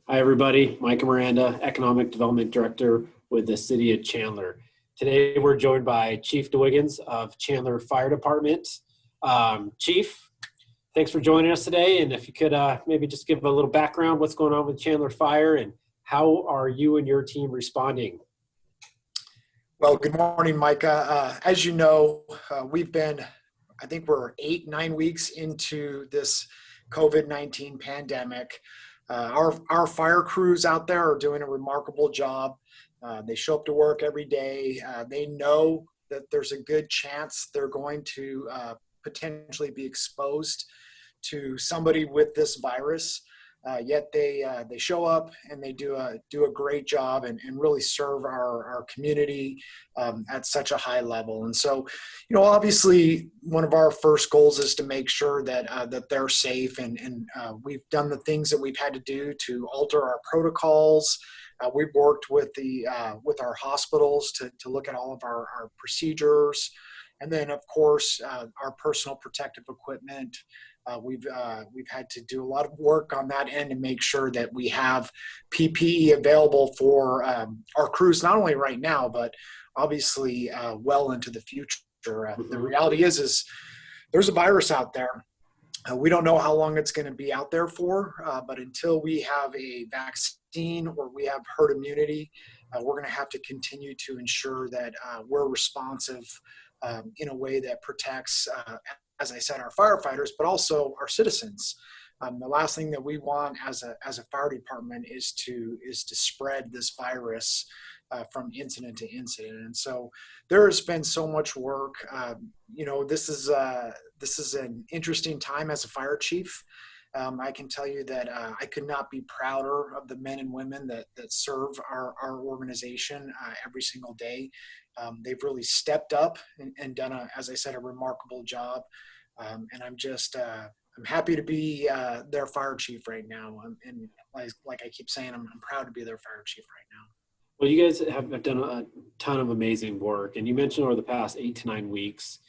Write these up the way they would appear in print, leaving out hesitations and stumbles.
Hi, everybody. Micah Miranda, Economic Development Director with the City of Chandler. Today, we're joined by Chief Dwiggins of Chandler Fire Department. Chief, thanks for joining us today. And if you could maybe just give a little background, what's going on with Chandler Fire and how are you and your team responding? Well, good morning, Micah. As you know, we've been, I think we're 8-9 weeks into this COVID-19 pandemic. Our fire crews out there are doing a remarkable job. They show up to work every day. They know that there's a good chance they're going to potentially be exposed to somebody with this virus. Yet they show up and they do a great job and really serve our community at such a high level. And so, obviously one of our first goals is to make sure that they're safe, and we've done the things that we've had to do to alter our protocols. We've worked with our hospitals to look at all of our procedures, and then of course our personal protective equipment. We've had to do a lot of work on that end to make sure that we have PPE available for our crews, not only right now, but obviously well into the future. The reality is there's a virus out there. We don't know how long it's going to be out there for, but until we have a vaccine or we have herd immunity, we're going to have to continue to ensure that we're responsive in a way that protects as I said, our firefighters, but also our citizens. The last thing that we want as a fire department is to spread this virus from incident to incident. And so there has been so much work. This is an interesting time as a fire chief. I can tell you that I could not be prouder of the men and women that serve our organization every single day. They've really stepped up and done, as I said, a remarkable job. And I'm happy to be their fire chief right now. And like I keep saying, I'm proud to be their fire chief right now. Well, you guys have done a ton of amazing work. And you mentioned over the past 8 to 9 weeks,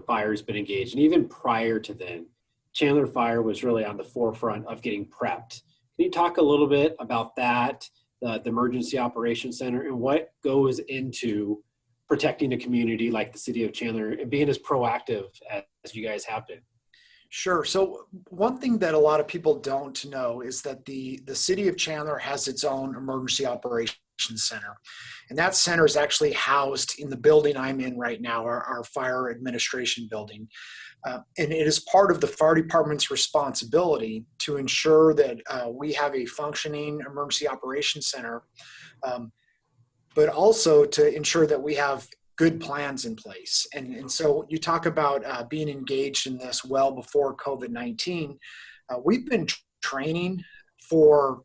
fire's been engaged. And even prior to then, Chandler Fire was really on the forefront of getting prepped. Can you talk a little bit about that, the Emergency Operations Center, and what goes into protecting a community like the City of Chandler and being as proactive as you guys have been? Sure. So one thing that a lot of people don't know is that the City of Chandler has its own Emergency Operations Center. And that center is actually housed in the building I'm in right now, our fire administration building. And it is part of the fire department's responsibility to ensure that we have a functioning Emergency Operations Center, but also to ensure that we have good plans in place. And so you talk about being engaged in this well before COVID-19. We've been training for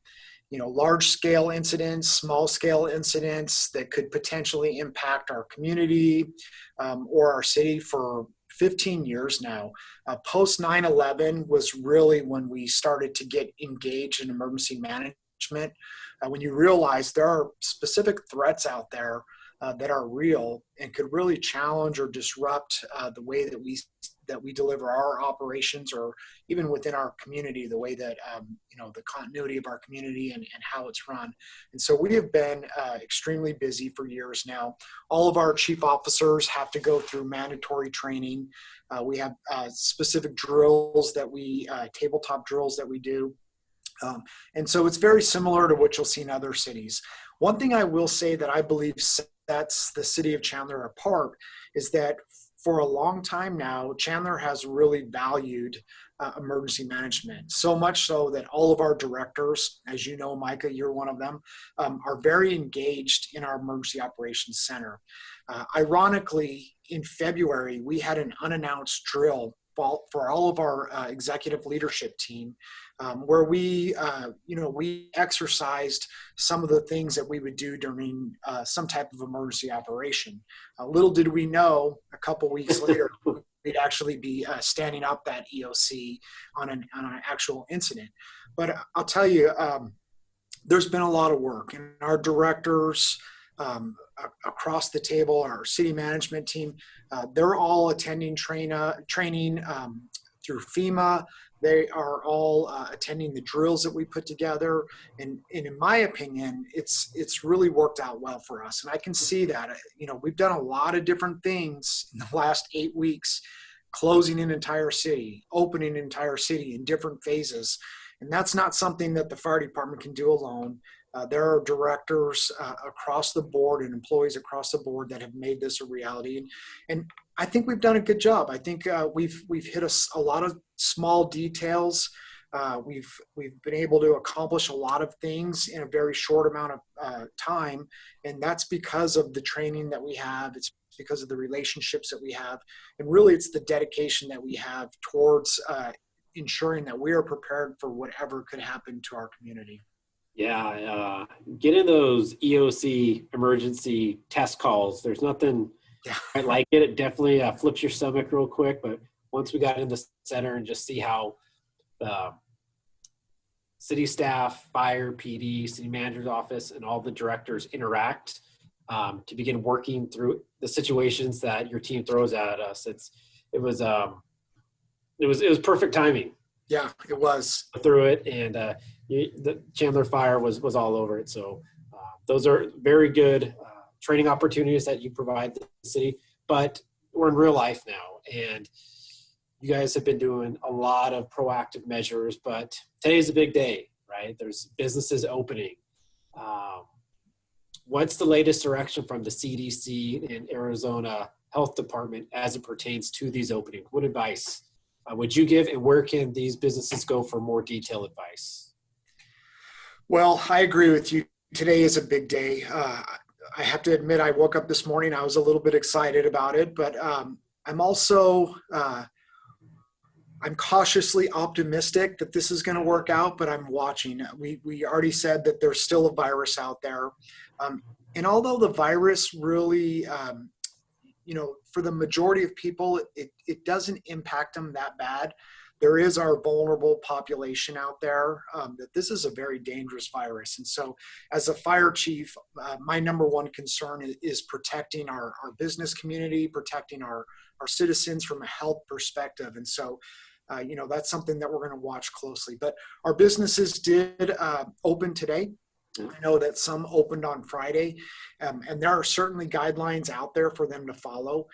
large-scale incidents, small-scale incidents that could potentially impact our community or our city for 15 years now. Post 9/11 was really when we started to get engaged in emergency management. When you realize there are specific threats out there that are real and could really challenge or disrupt the way that we deliver our operations, or even within our community, the way that the continuity of our community and how it's run. And so we have been extremely busy for years now. All of our chief officers have to go through mandatory training. We have specific drills tabletop drills that we do. And so it's very similar to what you'll see in other cities. One thing I will say that I believe sets the City of Chandler apart is that for a long time now, Chandler has really valued emergency management, so much so that all of our directors, as you know, Micah, you're one of them, are very engaged in our Emergency Operations Center. Ironically, in February, we had an unannounced drill for all of our executive leadership team, where we exercised some of the things that we would do during some type of emergency operation. Little did we know, a couple weeks later, we'd actually be standing up that EOC on an actual incident. But I'll tell you, there's been a lot of work, and our directors across the table, our city management team, they're all attending training through FEMA. They are all attending the drills that we put together. And in my opinion, it's really worked out well for us. And I can see that, we've done a lot of different things in the last 8 weeks, closing an entire city, opening an entire city in different phases. And that's not something that the fire department can do alone. There are directors across the board and employees across the board that have made this a reality. And I think we've done a good job. I think we've hit a lot of small details. We've been able to accomplish a lot of things in a very short amount of time. And that's because of the training that we have. It's because of the relationships that we have. And really, it's the dedication that we have towards ensuring that we are prepared for whatever could happen to our community. Yeah, getting those EOC emergency test calls, there's nothing quite like it. It definitely flips your stomach real quick. But once we got in the center and just see how the city staff, fire, PD, city manager's office, and all the directors interact to begin working through the situations that your team throws at us, it was perfect timing. Yeah, it was. Through it, and the Chandler Fire was all over it. So those are very good training opportunities that you provide the city. But we're in real life now, and you guys have been doing a lot of proactive measures. But today's a big day, right? There's businesses opening. What's the latest direction from the CDC and Arizona Health Department as it pertains to these openings? What advice would you give, and where can these businesses go for more detailed advice? Well, I agree with you. Today is a big day. I have to admit, I woke up this morning, I was a little bit excited about it, but I'm also, I'm cautiously optimistic that this is going to work out, but I'm watching. We already said that there's still a virus out there. And although the virus really, for the majority of people, it doesn't impact them that bad. There is our vulnerable population out there that this is a very dangerous virus. And so as a fire chief, my number one concern is protecting our business community, protecting our citizens from a health perspective. And so, that's something that we're going to watch closely. But our businesses did open today. I know that some opened on Friday, and there are certainly guidelines out there for them to follow.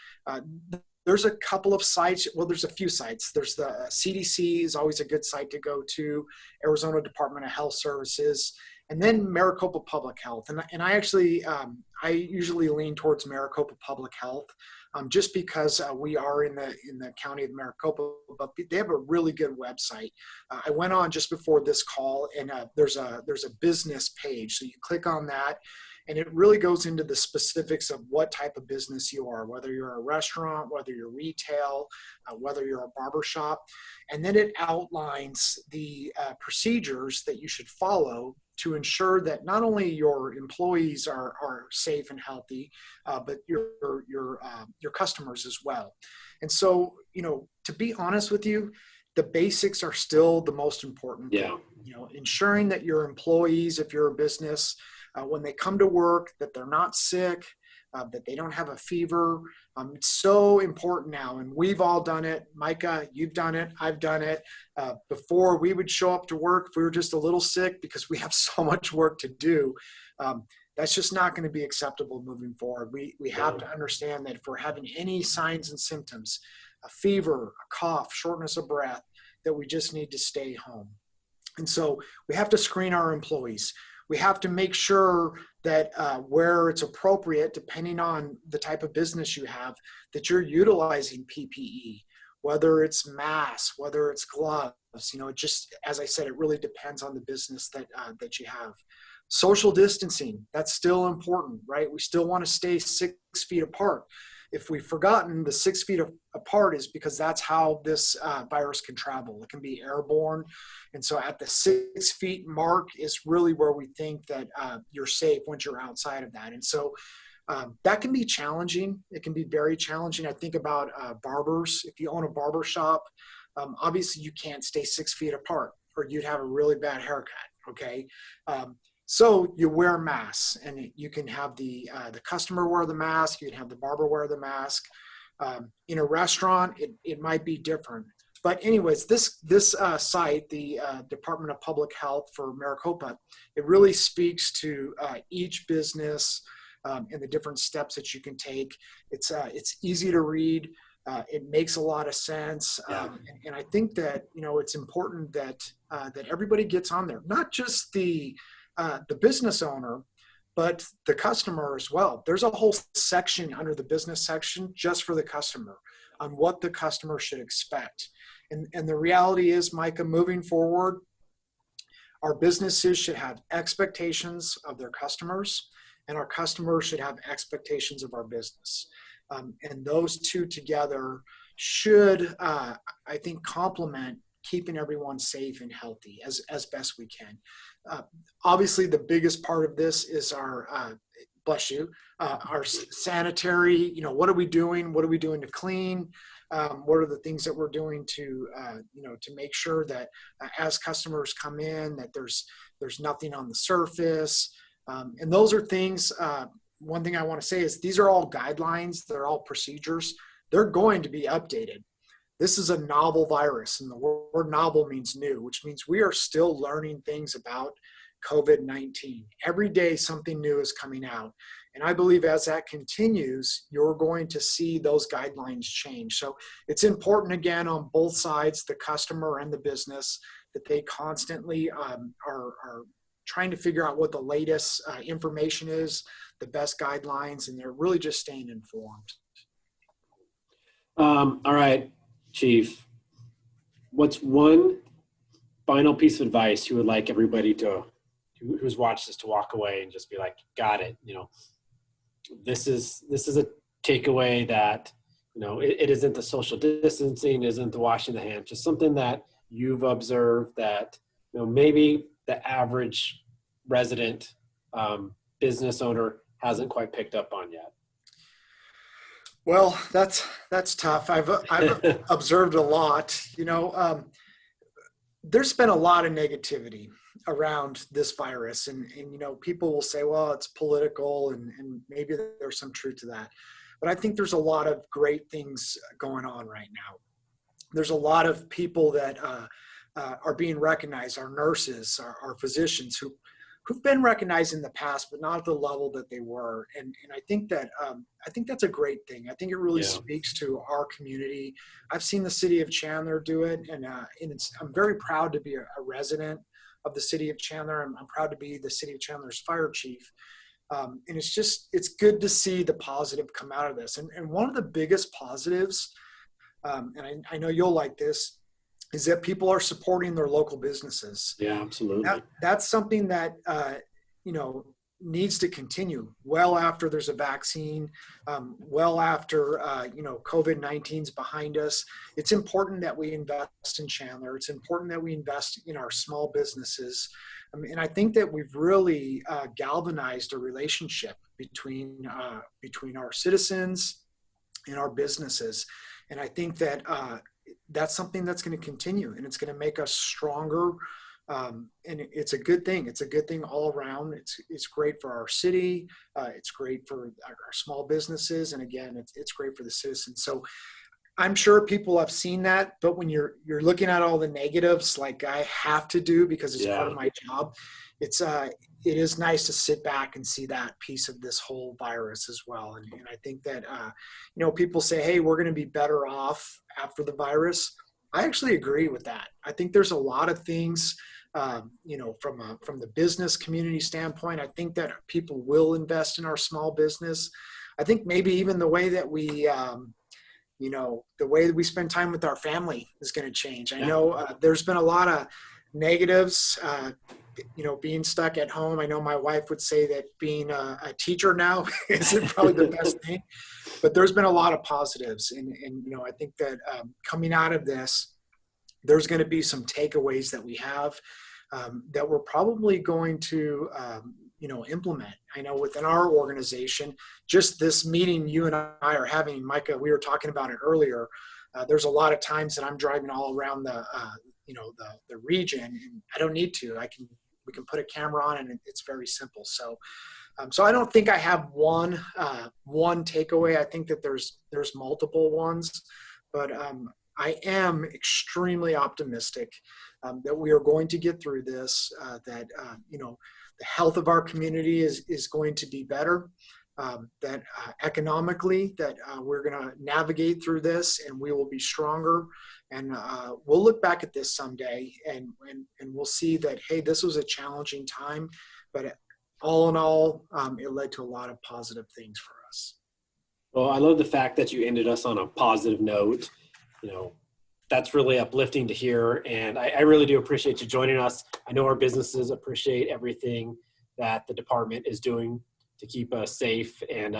There's a couple of sites. Well, there's a few sites. There's the CDC is always a good site to go to, Arizona Department of Health Services, and then Maricopa Public Health. And I actually, I usually lean towards Maricopa Public Health just because we are in the county of Maricopa, but they have a really good website. I went on just before this call, and there's a business page. So you click on that, and it really goes into the specifics of what type of business you are, whether you're a restaurant, whether you're retail, whether you're a barbershop. And then it outlines the procedures that you should follow to ensure that not only your employees are safe and healthy, but your customers as well. And so, to be honest with you, the basics are still the most important thing. Ensuring that your employees, if you're a business, when they come to work, that they're not sick, that they don't have a fever. It's so important now. And we've all done it. Micah, you've done it. I've done it. Before we would show up to work, if we were just a little sick because we have so much work to do, that's just not going to be acceptable moving forward. We have to understand that if we're having any signs and symptoms, a fever, a cough, shortness of breath, that we just need to stay home. And so we have to screen our employees. We have to make sure that where it's appropriate, depending on the type of business you have, that you're utilizing PPE, whether it's masks, whether it's gloves. It just, as I said, it really depends on the business that you have. Social distancing, that's still important, right? We still want to stay 6 feet apart. If we've forgotten, the 6 feet apart is because that's how this virus can travel. It can be airborne. And so at the 6 feet mark is really where we think that you're safe once you're outside of that. And so that can be challenging. It can be very challenging. I think about barbers. If you own a barber shop, obviously you can't stay 6 feet apart or you'd have a really bad haircut, okay? So you wear masks, and you can have the customer wear the mask. You can have the barber wear the mask. In a restaurant, it might be different. But anyways, this site, the Department of Public Health for Maricopa, it really speaks to each business and the different steps that you can take. It's easy to read. It makes a lot of sense, and I think that it's important that that everybody gets on there, not just the business owner, but the customer as well. There's a whole section under the business section just for the customer on what the customer should expect. And the reality is, Micah, moving forward, our businesses should have expectations of their customers, and our customers should have expectations of our business. And those two together should, I think, complement keeping everyone safe and healthy as best we can. Obviously, the biggest part of this is our, bless you, our sanitary, what are we doing? What are we doing to clean? What are the things that we're doing to, to make sure that as customers come in, that there's nothing on the surface. And those are things, one thing I want to say is these are all guidelines. They're all procedures. They're going to be updated. This is a novel virus, and the word novel means new, which means we are still learning things about COVID-19. Every day something new is coming out. And I believe as that continues, you're going to see those guidelines change. So it's important, again, on both sides, the customer and the business, that they constantly are trying to figure out what the latest information is, the best guidelines, and they're really just staying informed. All right, Chief. What's one final piece of advice you would like everybody who's watched this to walk away and just be like, got it? This is a takeaway that, it isn't the social distancing, isn't the washing the hands, just something that you've observed that, maybe the average resident business owner hasn't quite picked up on yet. Well, that's tough. I've observed a lot. There's been a lot of negativity around this virus, and people will say, well, it's political, and maybe there's some truth to that. But I think there's a lot of great things going on right now. There's a lot of people that are being recognized, our nurses, our physicians who've been recognized in the past, but not at the level that they were. And I think that's a great thing. I think it really speaks to our community. I've seen the city of Chandler do it, and I'm very proud to be a resident of the city of Chandler. I'm proud to be the city of Chandler's fire chief. And it's good to see the positive come out of this. And one of the biggest positives, and I know you'll like this, is that people are supporting their local businesses. Yeah, absolutely. That's something that, needs to continue well after there's a vaccine, well after, COVID-19 is behind us. It's important that we invest in Chandler. It's important that we invest in our small businesses. And I think that we've really galvanized a relationship between our citizens and our businesses. And I think that that's something that's going to continue, and it's going to make us stronger. And it's a good thing. It's a good thing all around. It's great for our city. It's great for our small businesses. And again, it's great for the citizens. So I'm sure people have seen that, but when you're looking at all the negatives, like I have to do because it's part of my job, it is nice to sit back and see that piece of this whole virus as well. And I think that, people say, hey, we're going to be better off after the virus. I actually agree with that. I think there's a lot of things, from the business community standpoint. I think that people will invest in our small business. I think maybe even the way that we, the way that we spend time with our family is going to change. I know there's been a lot of negatives, being stuck at home. I know my wife would say that being a teacher now isn't probably the best thing, but there's been a lot of positives. And I think that coming out of this, there's going to be some takeaways that we have that we're probably going to, implement. I know within our organization, just this meeting you and I are having, Micah, we were talking about it earlier. There's a lot of times that I'm driving all around the region, and I don't need to. We can put a camera on, and it's very simple. So I don't think I have one takeaway. I think that there's multiple ones, but I am extremely optimistic that we are going to get through this, that the health of our community is going to be better, that economically that we're going to navigate through this and we will be stronger. And we'll look back at this someday and we'll see that, hey, this was a challenging time, but all in all, it led to a lot of positive things for us. Well, I love the fact that you ended us on a positive note. That's really uplifting to hear. And I really do appreciate you joining us. I know our businesses appreciate everything that the department is doing to keep us safe and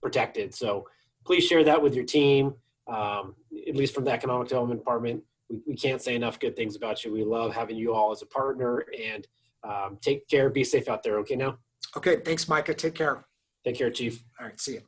protected. So please share that with your team, at least from the Economic Development Department. We can't say enough good things about you. We love having you all as a partner, and take care. Be safe out there. Okay now? Okay. Thanks, Micah. Take care. Take care, Chief. All right. See you.